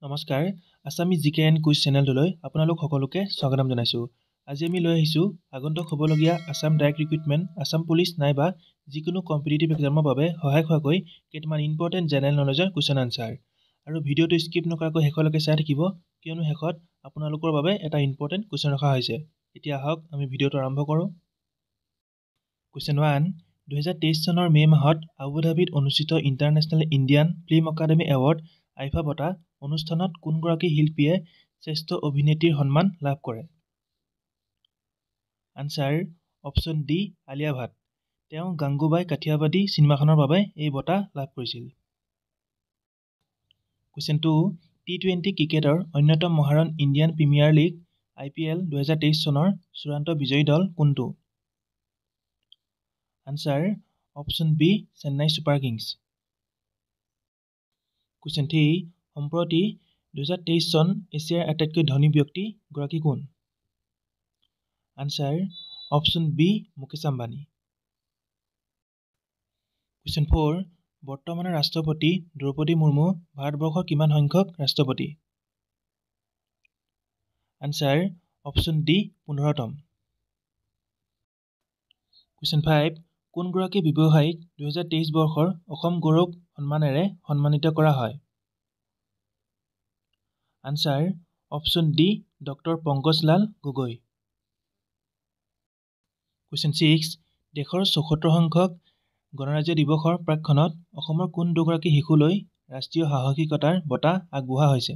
নমস্কাৰ আসামি জিকে এণ্ড কুইজ চেনেলটোলৈ আপোনালোক সকলোকে স্বাগতম জনাইছোঁ। আজি আমি লৈ আহিছোঁ আগন্তুক হ'বলগীয়া Assam direct recruitment, Assam police নাইবা যিকোনো কম্পিটিটিভ এক্সামৰ বাবে সহায় হোৱাকৈ কেইটামান ইম্পৰ্টেণ্ট জেনেৰেল নলেজৰ কুৱেশ্যন আনচাৰ। আৰু ভিডিঅ'টো স্কিপ নকৰাকৈ শেষলৈকে চাই থাকিব, কিয়নো শেষত আপোনালোকৰ বাবে এটা ইম্পৰ্টেণ্ট কুৱেশ্যন ৰখা হৈছে। এতিয়া আহক আমি ভিডিঅ'টো আৰম্ভ কৰোঁ। কুৱেশ্যন 1, 2023 চনৰ মে' মাহত আবুধাবিত অনুষ্ঠিত international Indian film academy award IIFA বঁটা অনুষ্ঠানত কোনগৰাকী শিল্পীয়ে শ্ৰেষ্ঠ অভিনেত্ৰীৰ সন্মান লাভ কৰে? Answer option D Alia Bhatt. তেওঁ গাংগুবাই কাঠিয়াবাদী চিনেমাখনৰ বাবে এই বঁটা লাভ কৰিছিল। কুৱেশ্যন 2, টি-20 ক্ৰিকেটৰ অন্যতম মহাৰণ ইণ্ডিয়ান প্ৰিমিয়াৰ লীগ IPL 2023 চনৰ চূড়ান্ত বিজয়ী দল কোনটো? Answer option B Chennai Super Kings. Question 3, সম্প্ৰতি 2023 চন এছিয়াৰ আটাইতকৈ ধনী ব্যক্তি গৰাকী কোন? Answer option B Mukesh Ambani. Question 4, বৰ্তমানৰ ৰাষ্ট্ৰপতি দ্ৰৌপদী মুৰ্মু ভাৰতবৰ্ষৰ কিমান সংখ্যক ৰাষ্ট্ৰপতি? আনচাৰ অপশ্যন ডি 15তম। কুৱেশ্যন 5, কোনগৰাকী ব্যৱসায়ীক 2023 বৰ্ষৰ অসম গৌৰৱ সন্মানেৰে সন্মানিত কৰা হয়? Answer option D doctor Pankajlal Gogoi. Question 6, দেশৰ 74 সংখ্যক গণৰাজ্য দিৱসৰ প্ৰাকক্ষণত অসমৰ কোন দুগৰাকী শিশুলৈ ৰাষ্ট্ৰীয় সাহসিকতাৰ বঁটা আগবঢ়োৱা হৈছে?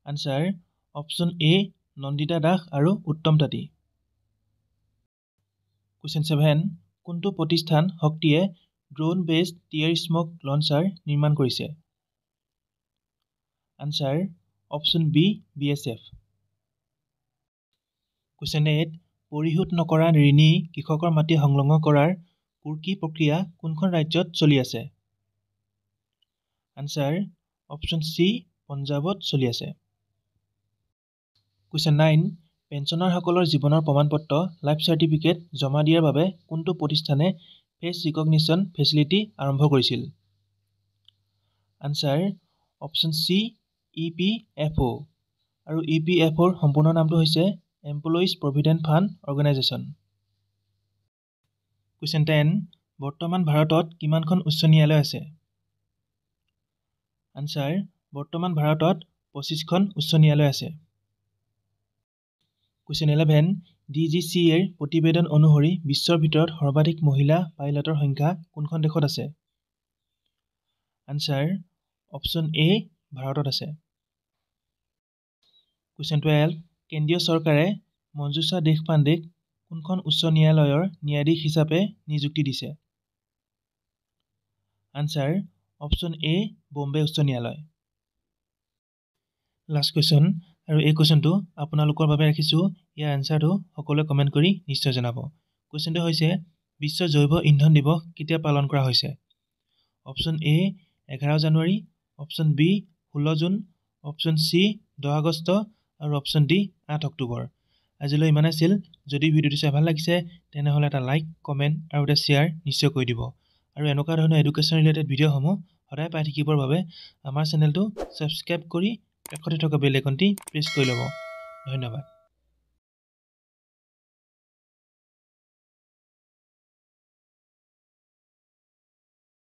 Answer option A Nandita Das আৰু উত্তম তাঁতী। কুৱেশ্যন 7, কোনটো প্ৰতিষ্ঠান শক্তিয়ে drone based tear smoke launcher নিৰ্মাণ কৰিছে? Answer option B BSF। Question 8, পৰিশোধ নকৰা ঋণী কৃষকৰ মাটি সংলগ্ন কৰাৰ কুৰ্কী প্ৰক্ৰিয়া কোনখন ৰাজ্যত চলি আছে? আনচাৰ অপশ্যন চি পঞ্জাৱত চলি আছে। কুৱেশ্যন 9, পেঞ্চনাৰসকলৰ জীৱনৰ প্ৰমাণপত্ৰ লাইফ চাৰ্টিফিকেট জমা দিয়াৰ বাবে কোনটো প্ৰতিষ্ঠানে ফেচ ৰিকগনিশ্যন ফেচিলিটি আৰম্ভ কৰিছিল? Answer option C EPFO। আৰু EPFOৰ সম্পূৰ্ণ নামটো হৈছে employees provident fund organisation. Question 10, বৰ্তমান ভাৰতত কিমানখন উচ্চ ন্যায়ালয় আছে? আনচাৰ বৰ্তমান ভাৰতত 25খন উচ্চ ন্যায়ালয় আছে। কুৱেশ্যন 11, DGCAৰ প্ৰতিবেদন অনুসৰি বিশ্বৰ ভিতৰত সৰ্বাধিক মহিলা পাইলটৰ সংখ্যা কোনখন দেশত আছে? আনচাৰ অপশ্যন এ ভাৰতত আছে। কুৱেশ্যন 12, কেন্দ্ৰীয় চৰকাৰে মঞ্জুষা দেশপাণ্ডেক কোনখন উচ্চ ন্যায়ালয়ৰ ন্যায়াধীশ হিচাপে নিযুক্তি দিছে? আনচাৰ অপশ্যন এ বম্বে উচ্চ ন্যায়ালয়। লাষ্ট কুৱেশ্যন, আৰু এই কুৱেশ্যনটো আপোনালোকৰ বাবে ৰাখিছোঁ। ইয়াৰ এনচাৰটো সকলোৱে কমেণ্ট কৰি নিশ্চয় জনাব। কুৱেশ্যনটো হৈছে বিশ্ব জৈৱ ইন্ধন দিৱস কেতিয়া পালন কৰা হৈছে? অপশ্যন এ 11 জানুৱাৰী, অপশ্যন বি 16 জুন, অপশ্যন চি 10 আগষ্ট আৰু অপশ্যন ডি 8 অক্টোবৰ। আজিলৈ ইমান আছিল। যদি ভিডিঅ'টো চাই ভাল লাগিছে তেনেহ'লে এটা লাইক, কমেণ্ট আৰু এটা শ্বেয়াৰ নিশ্চয় কৰি দিব। আৰু এনেকুৱা ধৰণৰ এডুকেশ্যন ৰিলেটেড ভিডিঅ'সমূহ সদায় পাই থাকিবৰ বাবে আমাৰ চেনেলটো ছাবস্ক্ৰাইব কৰি কাষতে থকা বেল আইকনটি প্ৰেছ কৰি ল'ব। ধন্যবাদ।